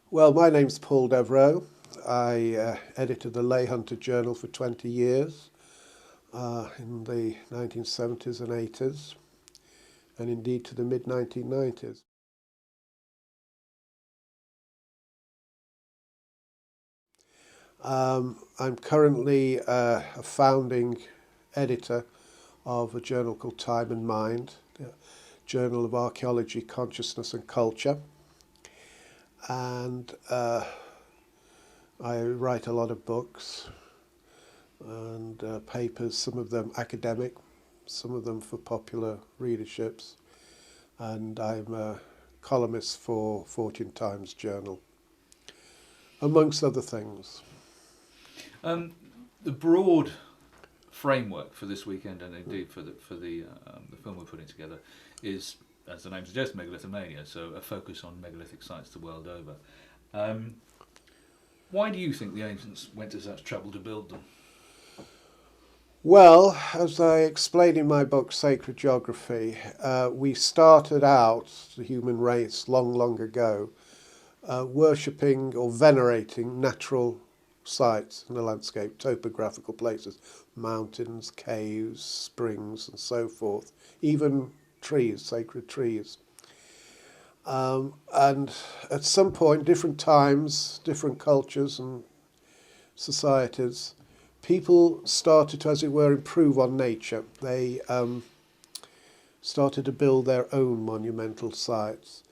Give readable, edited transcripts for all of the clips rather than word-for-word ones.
Well, my name's Paul Devereux. I edited the Lay Hunter Journal for 20 years in the 1970s and 80s, and indeed to the mid-1990s. I'm currently a founding editor of a journal called Time and Mind, a Journal of Archaeology, Consciousness and Culture. And I write a lot of books and papers, some of them academic, some of them for popular readerships. And I'm a columnist for Fortune Times Journal, amongst other things. The broad framework for this weekend, and indeed for the film we're putting together, is, as the name suggests, Megalithomania. So a focus on megalithic sites the world over. Why do you think the ancients went to such trouble to build them? Well, as I explain in my book Sacred Geography, we started out, the human race, long, long ago, worshipping or venerating natural sites in the landscape, topographical places, mountains, caves, springs and so forth, even trees, sacred trees. And at some point, different times, different cultures and societies, people started to, as it were, improve on nature. They started to build their own monumental sites.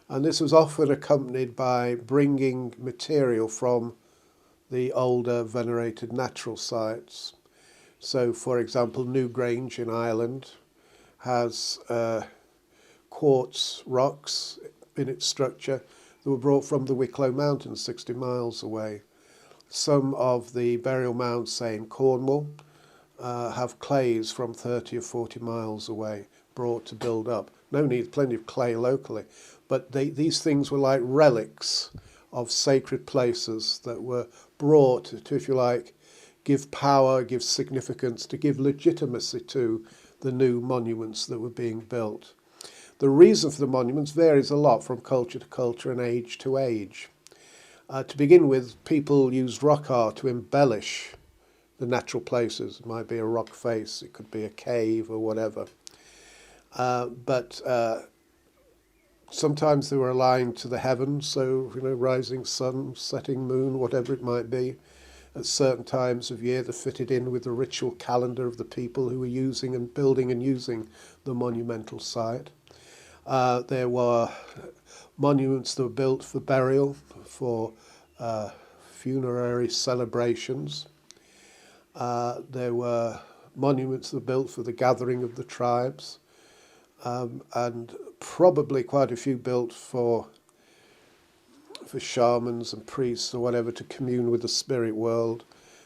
And this was often accompanied by bringing material from the older venerated natural sites. So, for example, Newgrange in Ireland has quartz rocks in its structure that were brought from the Wicklow Mountains 60 miles away. Some of the burial mounds, say in Cornwall, have clays from 30 or 40 miles away brought to build up. No need, plenty of clay locally, but these things were like relics of sacred places that were brought to, if you like, give power, give significance, to give legitimacy to the new monuments that were being built. The reason for the monuments varies a lot from culture to culture and age to age. To begin with, people used rock art to embellish the natural places. It might be a rock face, it could be a cave or whatever. But sometimes they were aligned to the heavens, so, rising sun, setting moon, whatever it might be. At certain times of year, they fitted in with the ritual calendar of the people who were using and building and using the monumental site. There were monuments that were built for burial, for funerary celebrations. There were monuments that were built for the gathering of the tribes, and probably quite a few built for shamans and priests or whatever to commune with the spirit world.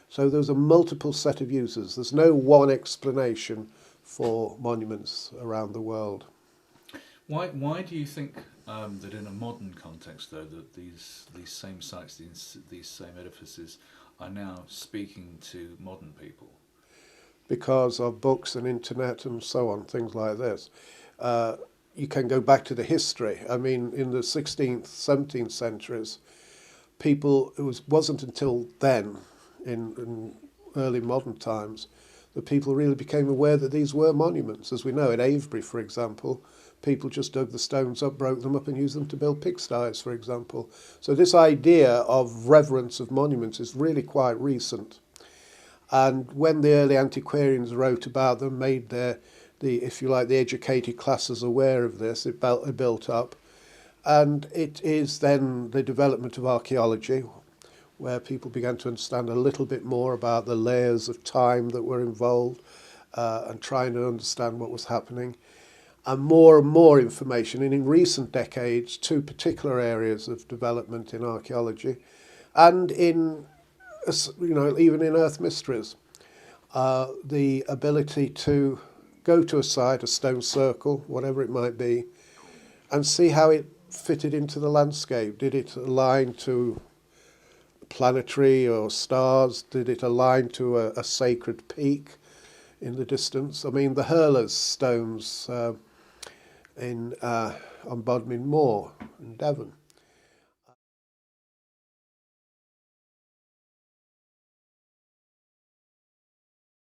So there's a multiple set of uses. There's no one explanation for monuments around the world. Why do you think that in a modern context, though, that these same sites, these same edifices, are now speaking to modern people? Because of books and internet and so on, things like this. You can go back to the history. I mean, in the 16th, 17th centuries, people, wasn't until then, in early modern times, that people really became aware that these were monuments. As we know, at Avebury, for example, people just dug the stones up, broke them up and used them to build pigsties, for example. So this idea of reverence of monuments is really quite recent. And when the early antiquarians wrote about them, made if you like, the educated classes aware of this, it built up. And it is then the development of archaeology, where people began to understand a little bit more about the layers of time that were involved and trying to understand what was happening. And more information, and in recent decades, two particular areas of development in archaeology and in, even in earth mysteries. The ability to go to a site, a stone circle, whatever it might be, and see how it fitted into the landscape. Did it align to planetary or stars? Did it align to a sacred peak in the distance? I mean, the Hurlers stones on Bodmin Moor in Devon.